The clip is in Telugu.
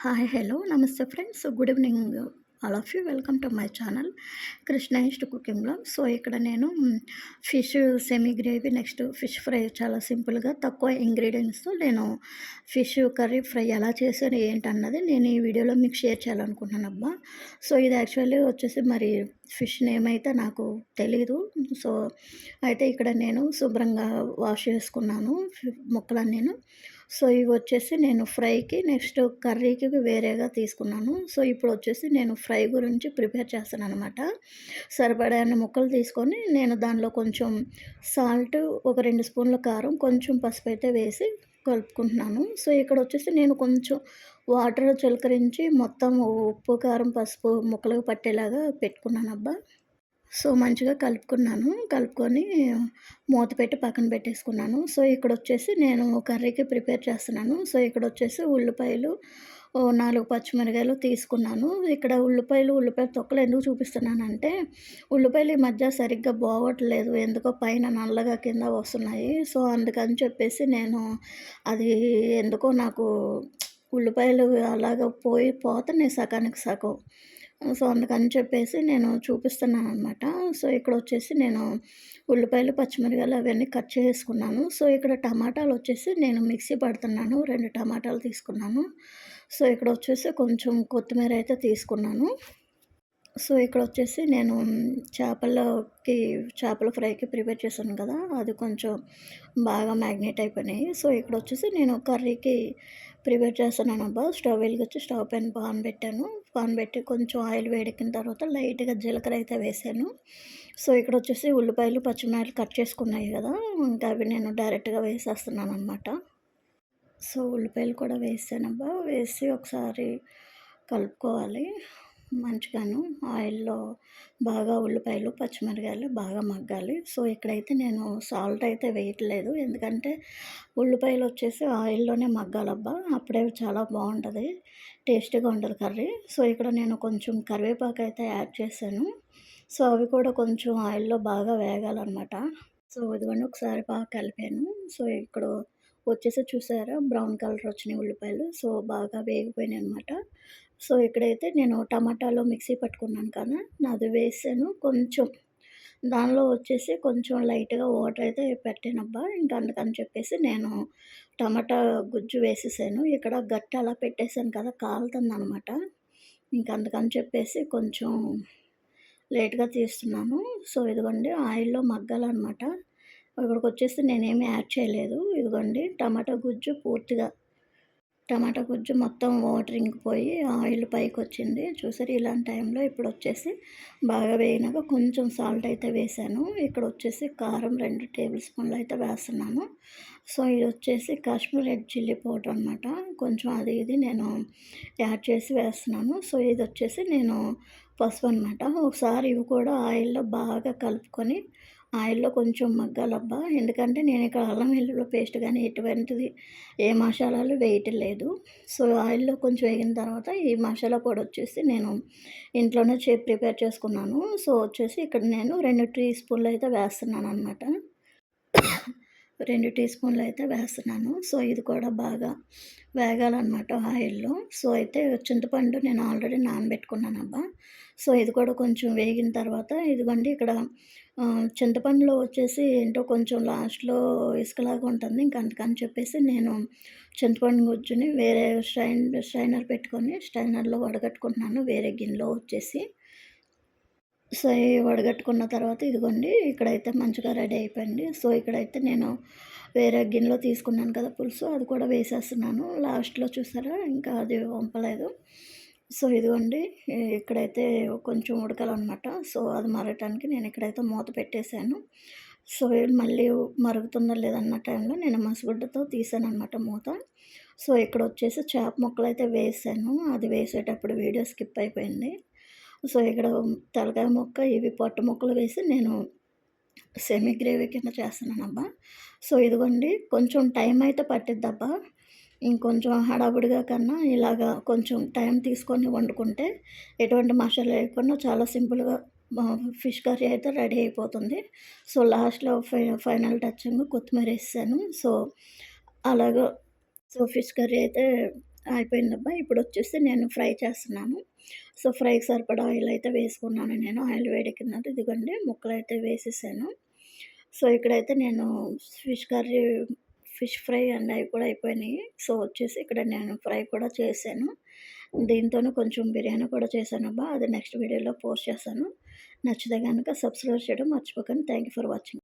హాయ్ హలో నమస్తే friends good evening all of you welcome to my channel Krishna east cooking blog. So ఇక్కడ నేను fish semi gravy next fish fry చాలా సింపుల్గా తక్కువ ఇంగ్రీడియంట్స్తో నేను ఫిష్ కర్రీ ఫ్రై ఎలా చేశాను ఏంటన్నది నేను ఈ వీడియోలో మీకు షేర్ చేయాలనుకుంటున్నాను అబ్బా. సో ఇది యాక్చువల్లీ వచ్చేసి మరి ఫిష్ నేమ్ అయితే నాకు తెలీదు. సో అయితే ఇక్కడ నేను శుభ్రంగా వాష్ చేసుకున్నాను ముక్కలన్నీను. సో ఇవొచ్చేసి నేను ఫ్రైకి నెక్స్ట్ కర్రీకి వేరేగా తీసుకున్నాను. సో ఇప్పుడొచ్చేసి నేను ఫ్రై గురించి ప్రిపేర్ చేస్తాననమాట. సరిపడా ముక్కలు తీసుకొని నేను దానిలో కొంచెం సాల్ట్, ఒక 2 స్పూన్ల కారం, కొంచెం పసుపయితే వేసి కలుపుకుంటున్నాను. సో ఇక్కడొచ్చేసి నేను కొంచెం వాటర్ చిలకరించి మొత్తం ఉప్పు, కారం, పసుపు ముక్కలకు పట్టేలాగా పెట్టుకున్నానబ్బా. సో మంచిగా కలుపుకున్నాను. కలుపుకొని మూత పెట్టి పక్కన పెట్టేసుకున్నాను. సో ఇక్కడొచ్చేసి నేను కర్రీకి ప్రిపేర్ చేస్తున్నాను. సో ఇక్కడొచ్చేసి ఉల్లిపాయలు, 4 పచ్చిమిరపకాయలు తీసుకున్నాను. ఇక్కడ ఉల్లిపాయ తొక్కలు ఎందుకు చూపిస్తున్నానంటే, ఉల్లిపాయలు ఈ మధ్య సరిగ్గా బాగోట్లేదు. ఎందుకో పైన నల్లగా కింద వస్తున్నాయి. సో అందుకని చెప్పేసి నేను అది ఎందుకో నాకు ఉల్లిపాయలు అలాగ పోతున్నాయి సగానికి సగం. సో అందుకని చెప్పేసి నేను చూపిస్తున్నాననమాట. సో ఇక్కడొచ్చేసి నేను ఉల్లిపాయలు, పచ్చిమిరపకాయలు అవన్నీ కట్ చేసుకున్నాను. సో ఇక్కడ టమాటాలొచ్చేసి నేను మిక్సీ పడుతున్నాను. 2 టమాటాలు తీసుకున్నాను. సో ఇక్కడొచ్చేసి కొంచెం కొత్తిమీర అయితే తీసుకున్నాను. సో ఇక్కడొచ్చేసి నేను చేపల ఫ్రైకి ప్రిపేర్ చేశాను కదా! అది కొంచెం బాగా మ్యాగ్నేట్ అయిపోయినాయి. సో ఇక్కడొచ్చేసి నేను కర్రీకి ప్రిపేర్ చేస్తున్నానబ్బా. స్టవ్ వెలిగించి స్టవ్ పైన పాన్ పెట్టాను. పాన్ పెట్టి కొంచెం ఆయిల్ వేడెక్కిన తర్వాత లైట్‌గా జీలకర్ర అయితే వేశాను. సో ఇక్కడొచ్చేసి ఉల్లిపాయలు, పచ్చిమిరపకాయలు కట్ చేసుకున్నాయి కదా! ఇంకా అవి నేను డైరెక్ట్‌గా వేసేస్తున్నాననమాట. సో ఉల్లిపాయలు కూడా వేసానబ్బా. వేసి ఒకసారి కలుపుకోవాలి మంచిగాను. ఆయిల్‌లో బాగా ఉల్లిపాయలు, పచ్చిమిరపకాయలు బాగా మగ్గాలి. సో ఇక్కడైతే నేను సాల్ట్ అయితే వేయట్లేదు. ఎందుకంటే ఉల్లిపాయలొచ్చేసి ఆయిల్‌లోనే మగ్గాలబ్బా. అప్పుడే చాలా బావుంటది. టేస్టీగా ఉంటది కర్రీ. సో ఇక్కడ నేను కొంచెం కరివేపాకయితే యాడ్ చేశాను. సో అవి కూడా కొంచెం ఆయిల్‌లో బాగా వేగాలనమాట. సో ఇదిగోండి ఒకసారి బాగా కలిపాను. సో ఇక్కడ వచ్చేసి చూసారా బ్రౌన్ కలర్ వచ్చినాయి ఉల్లిపాయలు. సో బాగా వేగిపోయినాయనమాట. సో ఇక్కడైతే నేను టమాటాలు మిక్సీ పట్టుకున్నాను కదా! అది వేసాను. కొంచెం దానిలో వచ్చేసి కొంచెం లైట్‌గా వాటర్ అయితే పెట్టానబ్బా. ఇంక అందుకని చెప్పేసి నేను టమాటా గుజ్జు వేసేసాను. ఇక్కడ గట్టి అలా పెట్టేసాను కదా! కాలుతుందనమాట. ఇంక అందుకని చెప్పేసి కొంచెం లేట్‌గా తీస్తున్నాను. సో ఇదిగోండి ఆయిల్‌లో మగ్గాలనమాట. ఇక్కడికొచ్చేసి నేనేమి యాడ్ చేయలేదు. ఇదిగోండి టమాటా గుజ్జు మొత్తం వాటర్ ఇంకిపోయి ఆయిల్ పైకొచ్చింది. చూసారా ఇలాంటి టైంలో ఇప్పుడొచ్చేసి బాగా వేగినాక కొంచెం సాల్ట్ అయితే వేశాను. ఇక్కడొచ్చేసి కారం 2 టేబుల్ స్పూన్లు అయితే వేస్తున్నాను. సో ఇదొచ్చేసి కాశ్మీర్ రెడ్ చిల్లీ పౌడర్ అనమాట. కొంచెం అది ఇది నేను యాడ్ చేసి వేస్తున్నాను. సో ఇదొచ్చేసి నేను పసుపు అనమాట. ఒకసారి ఇవి కూడా ఆయిల్‌లో బాగా కలుపుకొని ఆయిల్‌లో కొంచెం మగ్గాలబ్బా. ఎందుకంటే నేనిక్కడ అల్లం వెల్లుల్లి పేస్ట్ గానీ ఎటువంటిది ఏ మసాలాలు వేయటం లేదు. సో ఆయిల్‌లో కొంచెం వేగిన తర్వాత ఈ మసాలా పొడొచ్చేసి నేను ఇంట్లోనే ప్రిపేర్ చేసుకున్నాను. సో వచ్చేసి ఇక్కడ నేను 2 టీ స్పూన్లు అయితే వేస్తున్నాననమాట. 2 టీ స్పూన్లు అయితే వేస్తున్నాను. సో ఇది కూడా బాగా వేగాలనమాట ఆయిల్‌లో. సో అయితే చింతపండు నేను ఆల్రెడీ నానబెట్టుకున్నానబ్బా. సో ఇది కూడా కొంచెం వేగిన తర్వాత ఇదిగోండి ఇక్కడ చింతపండులో వచ్చేసి ఏంటో కొంచెం లాస్ట్‌లో ఇసుకలాగా ఉంటుంది. ఇంక అందుకని చెప్పేసి నేను చింతపండు గుజ్జుని వేరే స్ట్రైనర్ పెట్టుకొని స్ట్రైనర్‌లో వడగట్టుకుంటున్నాను వేరే గిన్నెలో వచ్చేసి. సో ఈ వడగట్టుకున్న తర్వాత ఇదిగోండి ఇక్కడైతే మంచిగా రెడీ అయిపోయింది. సో ఇక్కడైతే నేను వేరే గిన్నెలో తీసుకున్నాను కదా పులుసు, అది కూడా వేసేస్తున్నాను. లాస్ట్‌లో చూసారా ఇంకా అది వంపలేదు. సో ఇదిగోండి ఇక్కడైతే కొంచెం ఉడకాలనమాట. సో అది మరగటానికి నేను ఇక్కడైతే మూత పెట్టేశాను. సో ఇది మళ్ళీ మరుగుతుందో లేదన్న టైంలో నేను మసిగుడ్డతో తీసాననమాట మూత. సో ఇక్కడొచ్చేసి చేప ముక్కలైతే వేసాను. అది వేసేటప్పుడు వీడియో స్కిప్ అయిపోయింది. సో ఇక్కడ తలకాయ ముక్క, ఇవి పొట్ట ముక్కలు వేసి నేను సెమీ గ్రేవీ కింద చేస్తున్నానబ్బా. సో ఇదిగోండి కొంచెం టైం అయితే పట్టిద్దబ్బా. ఇంకొంచెం హడావుడిగా కన్నా ఇలాగా కొంచెం టైం తీసుకొని వండుకుంటే ఎటువంటి మసాలా లేకుండా చాలా సింపుల్‌గా ఫిష్ కర్రీ అయితే రెడీ అయిపోతుంది. సో లాస్ట్‌లో ఫైనల్ టచింగ్ కొత్తిమీర ఏసేసాను. సో అలాగా ఫిష్ కర్రీ అయితే అయిపోయిందబ్బా. ఇప్పుడొచ్చేసి నేను ఫ్రై చేస్తున్నాను. సో, ఫ్రైకి సరిపడా ఆయిలయితే వేసుకున్నాను నేను. ఆయిల్ వేడెక్కిందంటే ఇదిగోండి ముక్కలైతే వేసేసాను. సో, ఇక్కడైతే నేను fish curry, fish fry and అవి కూడా అయిపోయినాయి. సో, వచ్చేసి ఇక్కడ నేను ఫ్రై కూడా చేశాను. దీంతోనే కొంచెం బిర్యానీ కూడా చేశానబ్బా. అది నెక్స్ట్ వీడియోలో పోస్ట్ చేస్తాను. నచ్చితే గనక సబ్స్క్రైబ్ చేయడం మర్చిపోకండి. Thank you for watching.